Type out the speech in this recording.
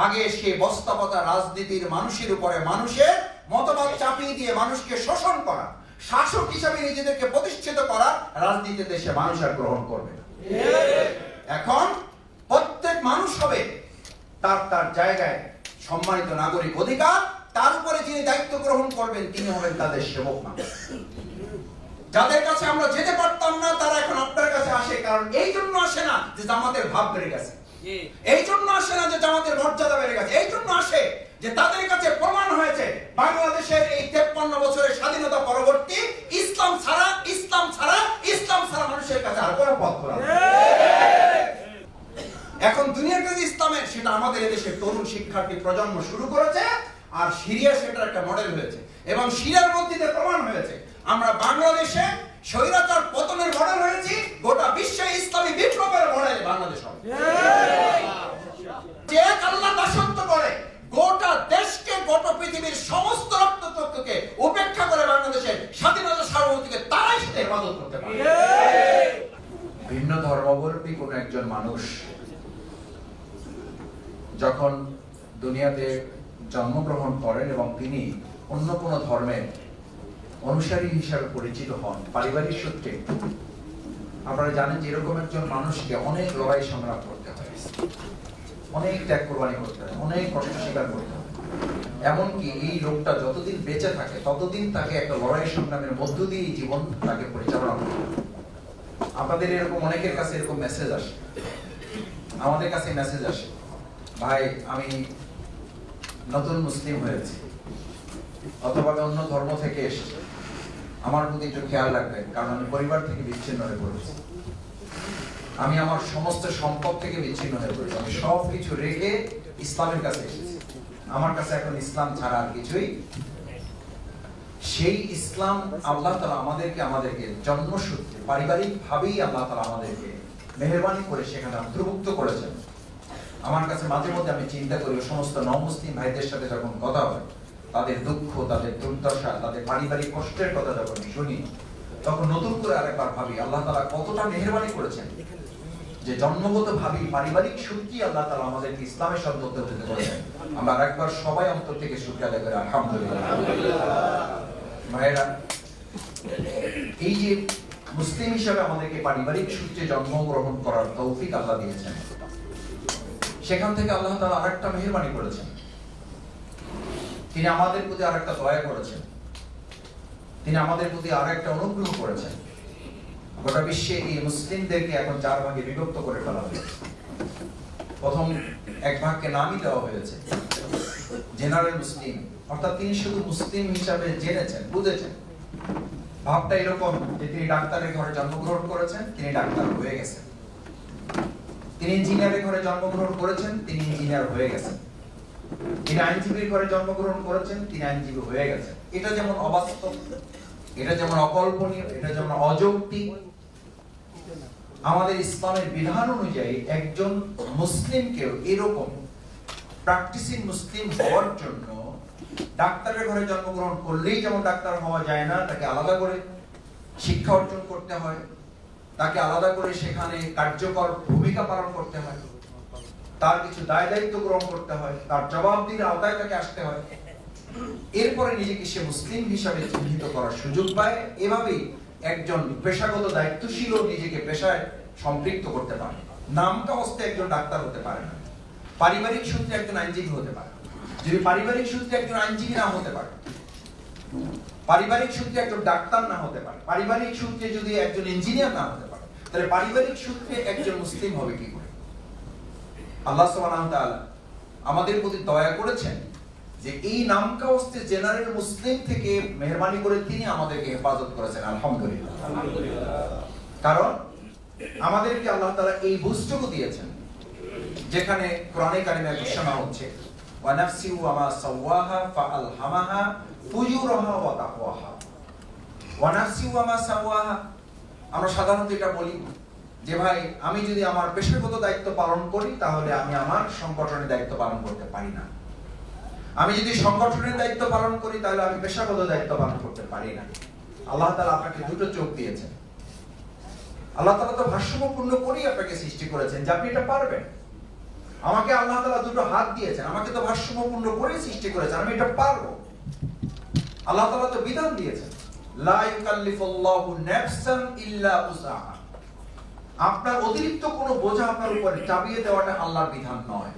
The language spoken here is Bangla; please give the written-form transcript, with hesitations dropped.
আগে সে বস্তাপতা রাজনীতির মানুষের উপরে মানুষের মতবাদ চাপিয়ে দিয়ে মানুষকে শোষণ করা, শাসক হিসাবে নিজেদেরকে প্রতিষ্ঠিত করা রাজনীতি দেশে মানুষ আর গ্রহণ করবে না। এখন প্রত্যেক মানুষ হবে তার তার জায়গায় সম্মানিত নাগরিক অধিকার, তার উপরে যিনি দায়িত্ব গ্রহণ করবেন তিনি হবেন তাদের সেবক মানুষ। যাদের কাছে আমরা যেতে পারতাম না তারা এখন আপনার কাছে আসে, কারণ এই জন্য আসে না যে জামাতের ভাব বেড়ে গেছে, এই জন্য আসে না যে জামাতের মর্যাদা বেড়ে গেছে, এই জন্য আসে যে তাদের কাছে প্রমাণ হয়েছে বাংলাদেশের এই 53 বছরের স্বাধীনতা পরবর্তী ইসলাম ছাড়া মানুষের কাছে আর কোনো পথ খোলা নেই। এখন দুনিয়ার কাছে ইসলামের সেটা আমাদের এদেশের তরুণ শিক্ষার্থী প্রজন্ম শুরু করেছে, আর সিরিয়া সেটার একটা মডেল হয়েছে এবং সিরিয়ার মধ্যে প্রমাণ হয়েছে আমরা বাংলাদেশে স্বৈরাচার পতনের মডেল হয়েছি, গোটা বিশ্বে ইসলামী বিপ্লবের মডেল বাংলাদেশ হবে। যে আল্লাহ দাসত্ব করে গোটা দেশকে, গোটা পৃথিবীর সমস্ত রক্তচক্ষুকে উপেক্ষা করে বাংলাদেশের স্বাধীনতা সার্বভৌমত্বকে তারাই সাথে হেফাজত করতে পারে। ভিন্ন ধর্মাবলম্বী কোন একজন মানুষ যখন দুনিয়াতে জন্মগ্রহণ করেন এবং তিনি অন্য কোন ধর্মের অনুসারী হিসাবে পরিচিত হন পারিবারিক সূত্রে, আপনারা জানেন যে এরকম একজন মানুষকে অনেক লড়াই সংগ্রাম করতে হয়, অনেক ত্যাগ কোরবানি করতে হয়, অনেক কষ্ট স্বীকার করতে হয়। এমনকি এই লোকটা যতদিন বেঁচে থাকে ততদিন তাকে একটা লড়াই সংগ্রামের মধ্য দিয়ে জীবন তাকে পরিচালনা করতে হয়। আপনাদের এরকম অনেকের কাছে এরকম মেসেজ আসে, আমাদের কাছে মেসেজ আসে, ভাই আমি নতুন মুসলিম হয়েছি অথবা অন্য ধর্ম থেকে এসেছি, আমার প্রতি একটু খেয়াল রাখবেন, কারণ আমি পরিবার থেকে বিচ্ছিন্ন হয়ে পড়েছি, আমি আমার সমস্ত সম্পদ থেকে বিচ্ছিন্ন হয়ে পড়েছি, আমি সব কিছু রেখে ইসলামের কাছে এসেছি, আমার কাছে এখন ইসলাম ছাড়া আর কিছুই। সেই ইসলাম আল্লাহ তাআলা আমাদেরকে জন্মসূত্রে পারিবারিক ভাবেই আল্লাহ তাআলা আমাদেরকে মেহেরবানি করে সেখানে অন্তর্ভুক্ত করেছেন। আমার কাছে মাঝে মধ্যে আমি চিন্তা করি সমস্ত নমুসলিম ভাইদের সাথে যখন কথা হয়, তাদের দুঃখ, তাদের দুর্দশা, তাদের পারিবারিক কষ্টের কথা যখন শুনি, তখন নতুন করে আরেকবার ভাবি আল্লাহ তাআলা কতটা মেহেরবানি করেছেন যে জন্মগত ভাবি পারিবারিক সূত্রে আল্লাহ তাআলা আমাদেরকে ইসলামের সাথে অন্তর্ভুক্ত করেছেন। আমরা আরেকবার সবাই অন্তর থেকে শুকরিয়া আদায় করি আলহামদুলিল্লাহ। ভাইরা, এই যে মুসলিম হিসাবে আমাদেরকে পারিবারিক সূত্রে জন্মগ্রহণ করার তৌফিক আল্লাহ দিয়েছেন, সেখান থেকে আল্লাহ তাআলা আরেকটা মেহেরবানি করেছেন, তিনি আমাদের প্রতি আরেকটা দয়া করেছেন, তিনি আমাদের প্রতি আরেকটা অনুগ্রহ করেছেন। গোটা বিশ্বে এই মুসলিমদেরকে এখন 4 ভাগে বিভক্ত করে ফেলা হয়েছে। প্রথম এক ভাগকে নামই দেওয়া হয়েছে জেনারেল মুসলিম, অর্থাৎ তিনি শুধু মুসলিম হিসাবে জেনেছেন, বুঝেছেন। ভাবটা এরকম যে তিনি ডাক্তারের ঘরে জন্মগ্রহণ করেছেন, তিনি ডাক্তার হয়ে গেছেন, তিনি ইঞ্জিনিয়ারের ঘরে জন্মগ্রহণ করেছেন, তিনি ইঞ্জিনিয়ার হয়ে গেছেন, তিনি আইনজীবীর ঘরে জন্মগ্রহণ করেছেন, তিনি আইনজীবী হয়ে গেছেন। এটা যেমন অবাস্তব, এটা যেমন অকল্পনীয়, এটা যেমন অযৌক্তিক, আমাদের ইসলামের বিধান অনুযায়ী একজন মুসলিমকেও এরকম প্র্যাকটিসিং মুসলিম হওয়ার জন্য ডাক্তারের ঘরে জন্মগ্রহণ করলেই যেমন ডাক্তার হওয়া যায় না, তাকে আলাদা করে শিক্ষা অর্জন করতে হয়, তাকে আলাদা করে সেখানে কার্যকর ভূমিকা পালন করতে হয়, তার কিছু দায় দায়িত্ব গ্রহণ করতে হয়, তার জবাবদিহির আওতায় তাকে আসতে হয়, এরপরে নিজেকে সে মুসলিম হিসাবে চিহ্নিত করার সুযোগ পায়। এভাবেই একজন পেশাগত দায়িত্বশীল নিজেকে পেশায় সম্পৃক্ত করতে পারে। নামকা অবস্থায় একজন ডাক্তার হতে পারে না, পারিবারিক সূত্রে একজন আইনজীবী হতে পারে। যদি পারিবারিক সূত্রে একজন আইনজীবী না হতে পারে, পারিবারিক সূত্রে একজন ডাক্তার না হতে পারে, পারিবারিক সূত্রে যদি একজন ইঞ্জিনিয়ার না হতে পারে, তাহলে পারিবারিক সূত্রে একজন মুসলিম হবে কি করে? আল্লাহ সুবহানাহু ওয়া তাআলা আমাদের প্রতি দয়া করেছেন যে এই নামকা অবস্থায় জেনারেল মুসলিম থেকে মেহেরবানি করে তিনি আমাদেরকে হেফাজত করেছেন আলহামদুলিল্লাহ। কারণ আমাদেরকে আল্লাহ তাআলা এই বুঝটুকু দিয়েছেন যেখানে কোরআনে কারিমে ঘোষণা হচ্ছে ওয়া নাফসি ওয়া মা সাওয়াহা ফাআলহামাহা ফুজুরাহা ওয়া তাকওয়াহা। ওয়া নাফসি ওয়া মা সাওয়াহা, আমরা সাধারণত এটা বলি যে ভাই আমি যদি আমার পেশাগত দায়িত্ব পালন করি তাহলে আমি আমার সংগঠনের দায়িত্ব পালন করতে পারি না, আমি যদি সংগঠনের দায়িত্ব পালন করি তাহলে আমি পেশাগত দায়িত্ব পালন করতে পারি না। আল্লাহ তাআলা আপনাকে দুটো চোখ দিয়েছেন, আল্লাহ তাআলা তো ভারসাম্যপূর্ণ করেই আপনাকে সৃষ্টি করেছেন যে আপনি এটা পারবেন। আমাকে আল্লাহ তাআলা দুটো হাত দিয়েছেন, আমাকে তো ভারসাম্যপূর্ণ করে সৃষ্টি করেছেন, আমি এটা পারবো। আল্লাহ তাআলা তো বিধান দিয়েছেন, লা ইউকাল্লিফুল্লাহু নাফসান ইল্লা উসআহা। আপনার অতিরিক্ত কোনো বোঝা আপনার উপরে চাপিয়ে দেওয়াটা আল্লাহর বিধান নয়।